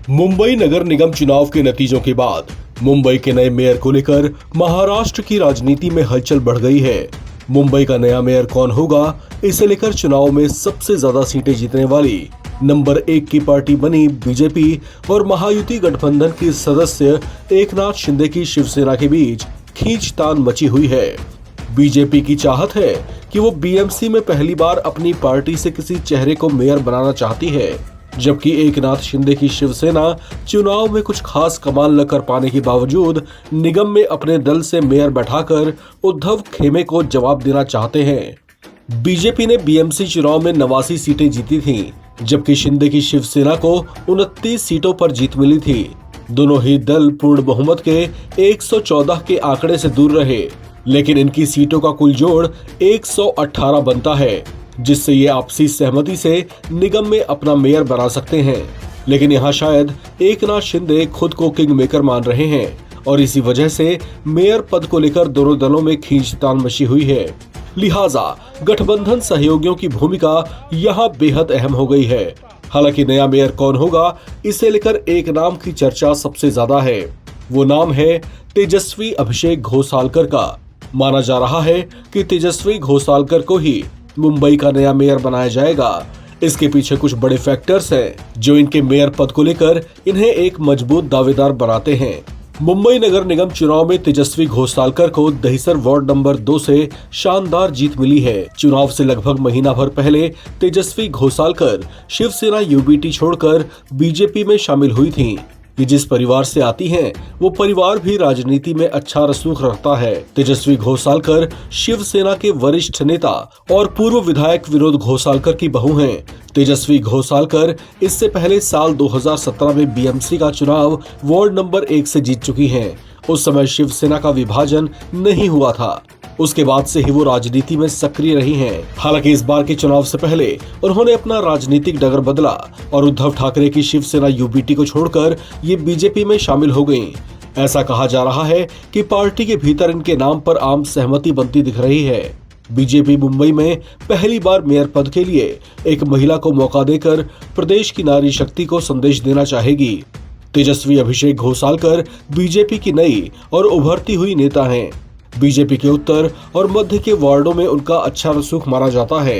मुंबई नगर निगम चुनाव के नतीजों के बाद मुंबई के नए मेयर को लेकर महाराष्ट्र की राजनीति में हलचल बढ़ गई है। मुंबई का नया मेयर कौन होगा, इसे लेकर चुनाव में सबसे ज्यादा सीटें जीतने वाली नंबर 1 की पार्टी बनी बीजेपी और महायुति गठबंधन के सदस्य एकनाथ शिंदे की शिवसेना के बीच खींचतान मची हुई है। बीजेपी की चाहत है कि वो बीएमसी में पहली बार अपनी पार्टी से किसी चेहरे को मेयर बनाना चाहती है, जबकि एकनाथ शिंदे की शिवसेना चुनाव में कुछ खास कमाल न कर पाने के बावजूद निगम में अपने दल से मेयर बैठाकर उद्धव खेमे को जवाब देना चाहते हैं। बीजेपी ने बीएमसी चुनाव में 89 सीटें जीती थीं, जबकि शिंदे की शिवसेना को 29 सीटों पर जीत मिली थी। दोनों ही दल पूर्ण बहुमत के 114 के आंकड़े से दूर रहे, लेकिन इनकी सीटों का कुल जोड़ 118 बनता है, जिससे ये आपसी सहमति से निगम में अपना मेयर बना सकते हैं। लेकिन यहाँ शायद एकनाथ शिंदे खुद को किंग मेकर मान रहे हैं और इसी वजह से मेयर पद को लेकर दोनों दलों में खींचतान मची हुई है। लिहाजा गठबंधन सहयोगियों की भूमिका यहाँ बेहद अहम हो गई है। हालांकि नया मेयर कौन होगा, इसे लेकर एक नाम की चर्चा सबसे ज्यादा है। वो नाम है तेजस्वी अभिषेक घोसालकर का। माना जा रहा है कि तेजस्वी घोसालकर को ही मुंबई का नया मेयर बनाया जाएगा। इसके पीछे कुछ बड़े फैक्टर्स हैं जो इनके मेयर पद को लेकर इन्हें एक मजबूत दावेदार बनाते हैं। मुंबई नगर निगम चुनाव में तेजस्वी घोसालकर को दहिसर वार्ड नंबर 2 से शानदार जीत मिली है। चुनाव से लगभग महीना भर पहले तेजस्वी घोसालकर शिवसेना यूबीटी छोड़कर बीजेपी में शामिल हुई थीं। ये जिस परिवार से आती हैं, वो परिवार भी राजनीति में अच्छा रसूख रखता है। तेजस्वी घोसालकर शिवसेना के वरिष्ठ नेता और पूर्व विधायक विनोद घोसालकर की बहू हैं। तेजस्वी घोसालकर इससे पहले साल 2017 में बीएमसी का चुनाव वार्ड नंबर 1 से जीत चुकी हैं। उस समय शिवसेना का विभाजन नहीं हुआ था। उसके बाद से ही वो राजनीति में सक्रिय रही हैं। हालांकि इस बार के चुनाव से पहले उन्होंने अपना राजनीतिक डगर बदला और उद्धव ठाकरे की शिवसेना यूबीटी को छोड़कर ये बीजेपी में शामिल हो गईं। ऐसा कहा जा रहा है कि पार्टी के भीतर इनके नाम पर आम सहमति बनती दिख रही है। बीजेपी मुंबई में पहली बार मेयर पद के लिए एक महिला को मौका देकर प्रदेश की नारी शक्ति को संदेश देना चाहेगी। तेजस्वी अभिषेक घोसालकर बीजेपी की नई और उभरती हुई नेता हैं। बीजेपी के उत्तर और मध्य के वार्डों में उनका अच्छा रसूख माना जाता है।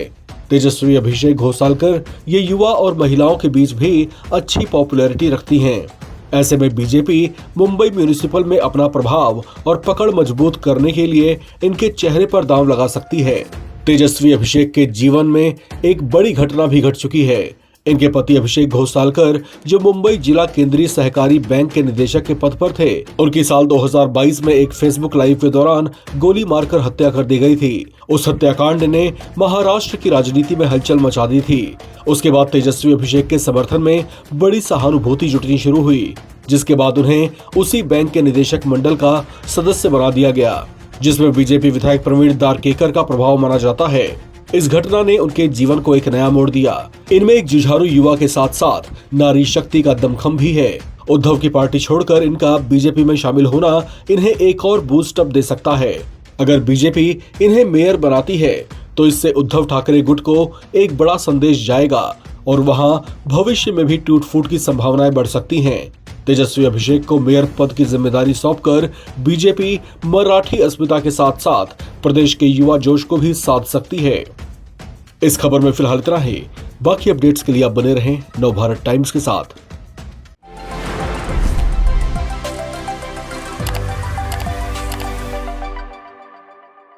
तेजस्वी अभिषेक घोसालकर ये युवा और महिलाओं के बीच भी अच्छी पॉपुलैरिटी रखती हैं। ऐसे में बीजेपी मुंबई म्यूनिसिपल में अपना प्रभाव और पकड़ मजबूत करने के लिए इनके चेहरे पर दांव लगा सकती है। तेजस्वी अभिषेक के जीवन में एक बड़ी घटना भी घट चुकी है। इनके पति अभिषेक घोसालकर, जो मुंबई जिला केंद्रीय सहकारी बैंक के निदेशक के पद पर थे, उनकी साल 2022 में एक फेसबुक लाइव के दौरान गोली मारकर हत्या कर दी गई थी। उस हत्याकांड ने महाराष्ट्र की राजनीति में हलचल मचा दी थी। उसके बाद तेजस्वी अभिषेक के समर्थन में बड़ी सहानुभूति जुटनी शुरू हुई, जिसके बाद उन्हें उसी बैंक के निदेशक मंडल का सदस्य बना दिया गया, जिसमें बीजेपी विधायक प्रवीण दारकेकर का प्रभाव माना जाता है। इस घटना ने उनके जीवन को एक नया मोड़ दिया। इनमें एक जुझारू युवा के साथ साथ नारी शक्ति का दमखम भी है। उद्धव की पार्टी छोड़कर इनका बीजेपी में शामिल होना इन्हें एक और बूस्ट अप दे सकता है। अगर बीजेपी इन्हें मेयर बनाती है तो इससे उद्धव ठाकरे गुट को एक बड़ा संदेश जाएगा और वहां भविष्य में भी टूट फूट की संभावनाएं बढ़ सकती हैं। तेजस्वी अभिषेक को मेयर पद की जिम्मेदारी सौंपकर बीजेपी मराठी अस्मिता के साथ साथ प्रदेश के युवा जोश को भी साध सकती है। इस खबर में फिलहाल इतना ही। बाकी अपडेट्स के लिए आप बने रहें नवभारत टाइम्स के साथ।